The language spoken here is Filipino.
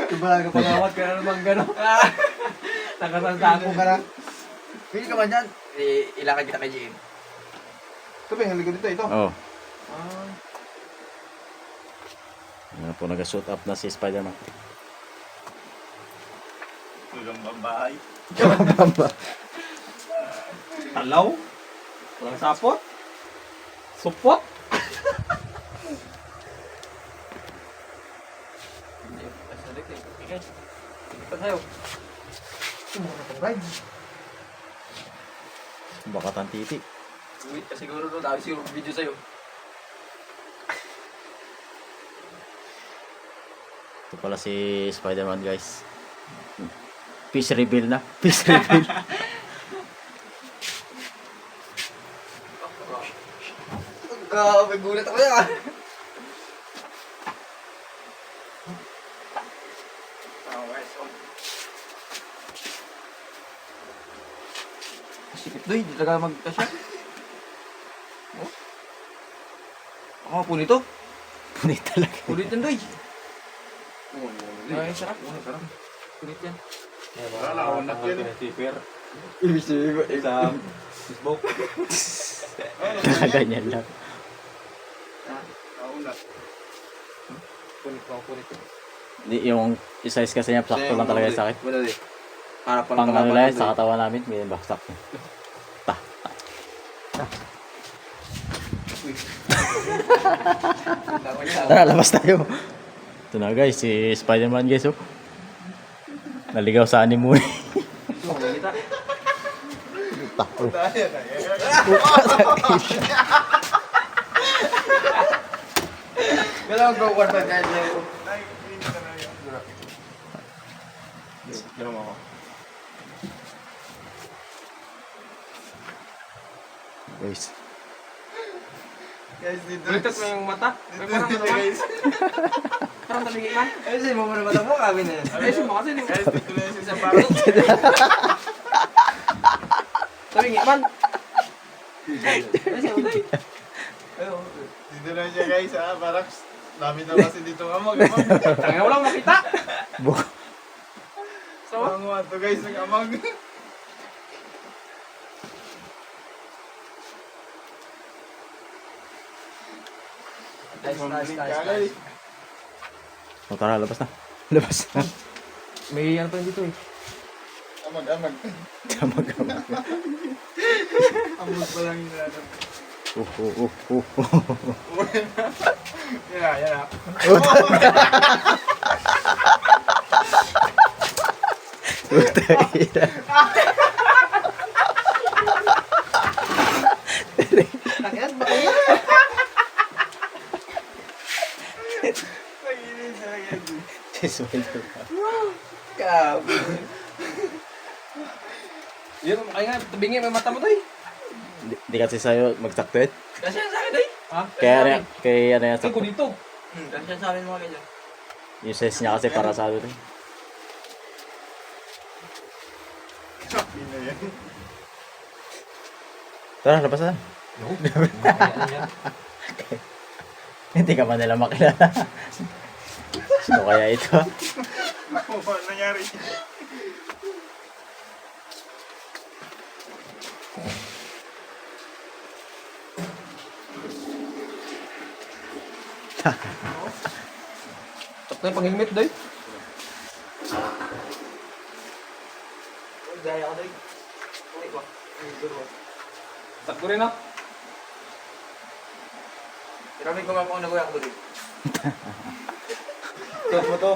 Tumaga pangawat ka na naman gano'n. Nakasasako ka na. Pili ka man dyan. Ilakad kita kay JM. Ito ba yung haligo dito? Ito? Oh. Ah. Ano po, nag-shoot up na si Spider-Man. Tulang babahay. Alaw? Walang sapot? Supot? Ito tayo. Baka tantiti. Wait, kasi siguro doon. Dami siguro video sa'yo. Ito pala si Spider-Man, guys. Fish reveal na. Fish reveal. May gulat ako yan. Sikip doy, di talaga magkasya. Oh. Ako punit to. Punit talaga. Punit yan doy. Ay, sarap. Punit yan. Wala, nakunak yan eh. Tipper. Ibig sabihin Sa Facebook. Nakaganyan lang. Nakunak. Punit. Yung size kasi niya, sakto lang talaga sa akin. Wala di. Harap pa Pang lang ano lang, sa katawan namin, may baksak. Tara, labas tayo. Ito na guys, si Spider-Man guys, oh. Naligaw sa anime. Tako. Galawang go one pa guys. Ganun ako. Guys. Guys, dito. Bulitat mo yung mata. May parang Dito ano man. guys. Parang talingi man. Ay, sa'yo mo muna mo kami na yan. Ay, sino kasi ni Guys, dito na yung isang parang. talingi man. Ay, siya ulit. Dito na siya guys ha. Parang dami na kasi dito amag. Tangina, walang makita. Buk. So, Ang mga to guys, nag-amag. Nice. O tara, labas na. Labas na. may ano pa yun dito eh. Amag. Kamag-kamag. Amag pa lang yung ano. Yan. Puta. Nakyan ba kayo? Naginis na yan. Si Spider-Man. Kabi. Yun, ay nga, tabingi, may mata mo tayo. Di kasi sa'yo magsakto yun. Kasi yan sa akin doy. Ha? Kaya ano yan Ay, ko sakto. dito. Kasi yan sa amin mga ganyan. Yung size niya kasi para sa ano rin. Sabi na yan. Tara, labas na. Hindi ka man nila makilala. Sino kaya ito? Ano ba nangyari? Sakto yung pang-helmet doy. Gaya ko doy. Ulit ba? Sakto rin ah. Pero may gumagawa na kuya ko doy. Ito mo to.